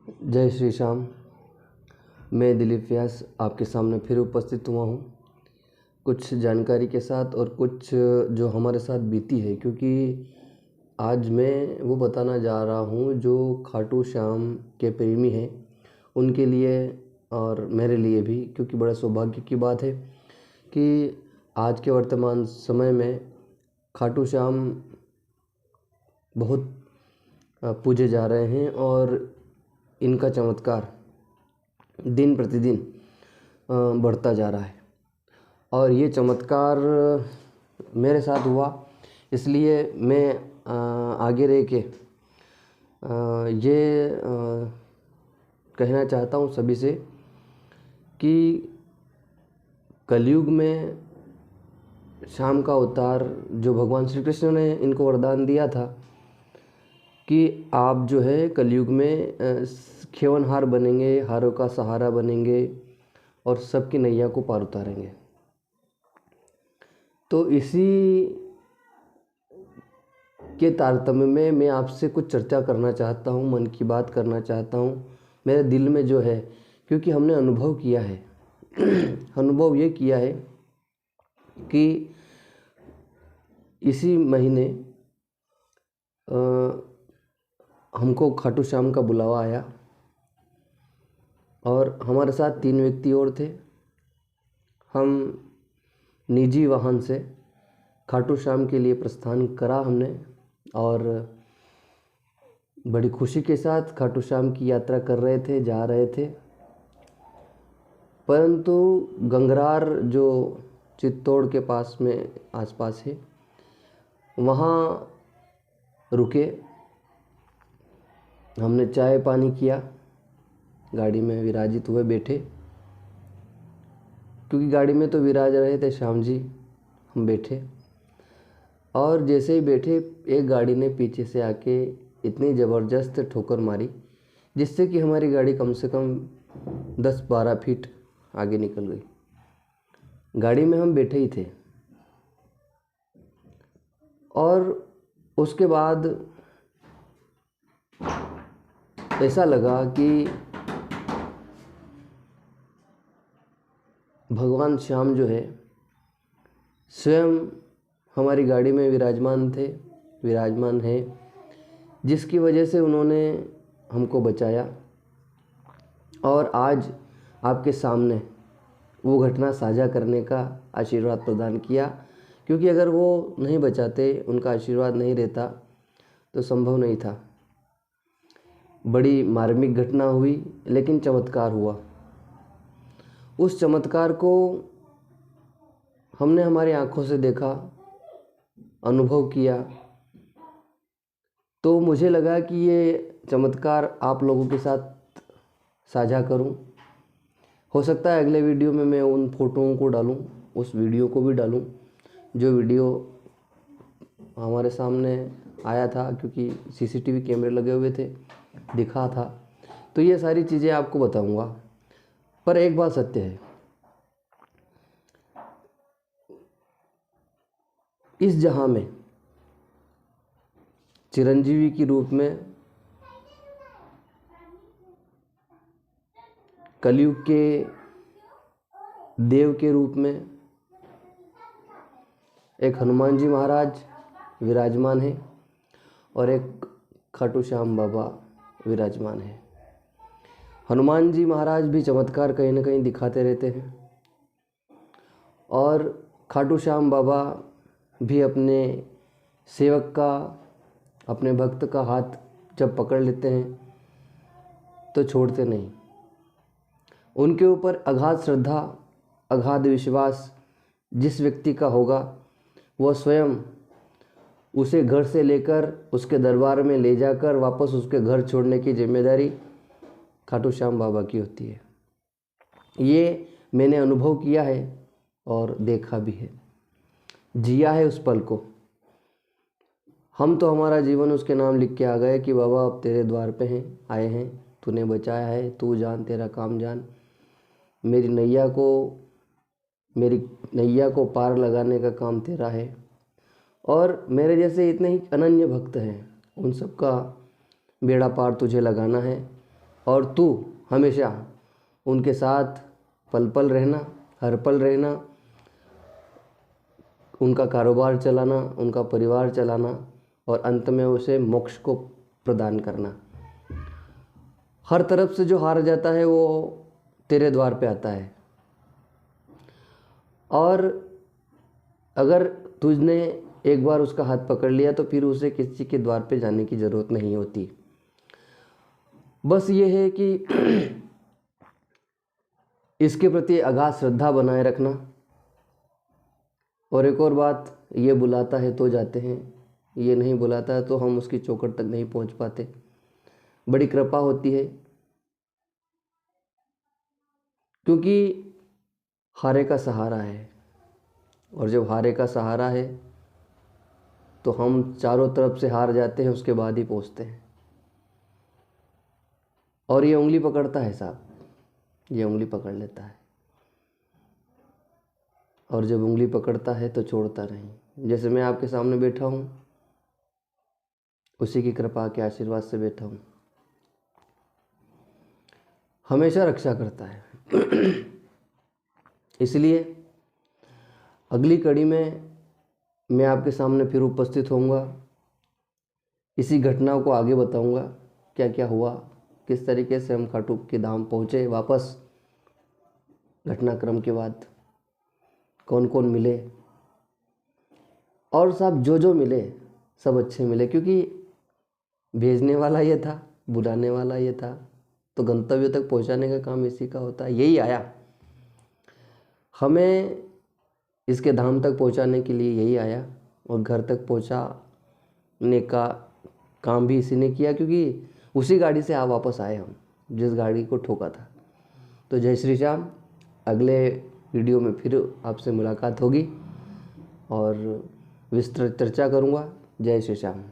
जय श्री श्याम। मैं दिलीप व्यास आपके सामने फिर उपस्थित हुआ हूँ कुछ जानकारी के साथ और कुछ जो हमारे साथ बीती है, क्योंकि आज मैं वो बताना जा रहा हूँ जो खाटू श्याम के प्रेमी हैं उनके लिए और मेरे लिए भी, क्योंकि बड़ा सौभाग्य की बात है कि आज के वर्तमान समय में खाटू श्याम बहुत पूजे जा रहे हैं और इनका चमत्कार दिन प्रतिदिन बढ़ता जा रहा है। और ये चमत्कार मेरे साथ हुआ, इसलिए मैं आगे रह के ये कहना चाहता हूँ सभी से कि कलयुग में श्याम का अवतार जो भगवान श्री कृष्ण ने इनको वरदान दिया था कि आप जो है कलयुग में खेवनहार बनेंगे, हारों का सहारा बनेंगे और सबकी नैया को पार उतारेंगे। तो इसी के तारतम्य में मैं आपसे कुछ चर्चा करना चाहता हूँ, मन की बात करना चाहता हूँ मेरे दिल में जो है, क्योंकि हमने अनुभव किया है अनुभव ये किया है कि इसी महीने हमको खाटू श्याम का बुलावा आया और हमारे साथ 3 व्यक्ति और थे। हम निजी वाहन से खाटू श्याम के लिए प्रस्थान करा हमने और बड़ी खुशी के साथ खाटू श्याम की यात्रा कर रहे थे, जा रहे थे। परंतु गंगरार जो चित्तौड़ के पास में आसपास है, वहाँ रुके, हमने चाय पानी किया, गाड़ी में विराजित हुए, बैठे, क्योंकि गाड़ी में तो विराज रहे थे श्याम जी। हम बैठे और जैसे ही बैठे एक गाड़ी ने पीछे से आके इतनी ज़बरदस्त ठोकर मारी जिससे कि हमारी गाड़ी कम से कम 10-12 फीट आगे निकल गई। गाड़ी में हम बैठे ही थे और उसके बाद ऐसा लगा कि भगवान श्याम जो है स्वयं हमारी गाड़ी में विराजमान है, जिसकी वजह से उन्होंने हमको बचाया और आज आपके सामने वो घटना साझा करने का आशीर्वाद प्रदान किया। क्योंकि अगर वो नहीं बचाते, उनका आशीर्वाद नहीं रहता तो संभव नहीं था। बड़ी मार्मिक घटना हुई, लेकिन चमत्कार हुआ। उस चमत्कार को हमने हमारी आंखों से देखा, अनुभव किया, तो मुझे लगा कि ये चमत्कार आप लोगों के साथ साझा करूं। हो सकता है अगले वीडियो में मैं उन फोटोओं को डालूं, उस वीडियो को भी डालूं जो वीडियो हमारे सामने आया था, क्योंकि सीसीटीवी कैमरे लगे हुए थे, दिखा था। तो ये सारी चीज़ें आपको बताऊंगा। पर एक बात सत्य है, इस जहां में चिरंजीवी के रूप में, कलयुग के देव के रूप में एक हनुमान जी महाराज विराजमान है और एक खाटू श्याम बाबा विराजमान है। हनुमान जी महाराज भी चमत्कार कहीं ना कहीं दिखाते रहते हैं और खाटू श्याम बाबा भी अपने सेवक का, अपने भक्त का हाथ जब पकड़ लेते हैं तो छोड़ते नहीं। उनके ऊपर अगाध श्रद्धा, अगाध विश्वास जिस व्यक्ति का होगा, वह स्वयं उसे घर से लेकर उसके दरबार में ले जाकर वापस उसके घर छोड़ने की जिम्मेदारी खाटू श्याम बाबा की होती है। ये मैंने अनुभव किया है और देखा भी है, जिया है उस पल को। हम तो हमारा जीवन उसके नाम लिख के आ गए कि बाबा अब तेरे द्वार पे हैं, आए हैं, तूने बचाया है, तू जान, तेरा काम जान। मेरी नैया को पार लगाने का काम तेरा है। और मेरे जैसे इतने ही अनन्य भक्त हैं, उन सब का बेड़ा पार तुझे लगाना है और तू हमेशा उनके साथ पल पल रहना, हर पल रहना, उनका कारोबार चलाना, उनका परिवार चलाना और अंत में उसे मोक्ष को प्रदान करना। हर तरफ से जो हार जाता है वो तेरे द्वार पे आता है, और अगर तुझने एक बार उसका हाथ पकड़ लिया तो फिर उसे किसी के द्वार पे जाने की ज़रूरत नहीं होती। बस ये है कि इसके प्रति अगाध श्रद्धा बनाए रखना। और एक और बात, ये बुलाता है तो जाते हैं, ये नहीं बुलाता है तो हम उसकी चौखट तक नहीं पहुंच पाते। बड़ी कृपा होती है, क्योंकि हारे का सहारा है, और जब हारे का सहारा है तो हम चारों तरफ से हार जाते हैं, उसके बाद ही पहुंचते हैं। और ये उंगली पकड़ता है साहब, ये उंगली पकड़ लेता है, और जब उंगली पकड़ता है तो छोड़ता नहीं। जैसे मैं आपके सामने बैठा हूँ, उसी की कृपा के आशीर्वाद से बैठा हूँ। हमेशा रक्षा करता है। इसलिए अगली कड़ी में मैं आपके सामने फिर उपस्थित होऊंगा, इसी घटना को आगे बताऊंगा, क्या क्या हुआ, किस तरीके से हम खाटू के धाम पहुँचे वापस, घटनाक्रम के बाद कौन कौन मिले, और साहब जो जो मिले सब अच्छे मिले, क्योंकि भेजने वाला ये था, बुलाने वाला ये था, तो गंतव्य तक पहुंचाने का काम इसी का होता है। यही आया हमें इसके धाम तक पहुंचाने के लिए, यही आया, और घर तक पहुंचाने का काम भी इसी ने किया, क्योंकि उसी गाड़ी से वापस आए हम जिस गाड़ी को ठोका था। तो जय श्री श्याम। अगले वीडियो में फिर आपसे मुलाकात होगी और विस्तृत चर्चा करूँगा। जय श्री श्याम।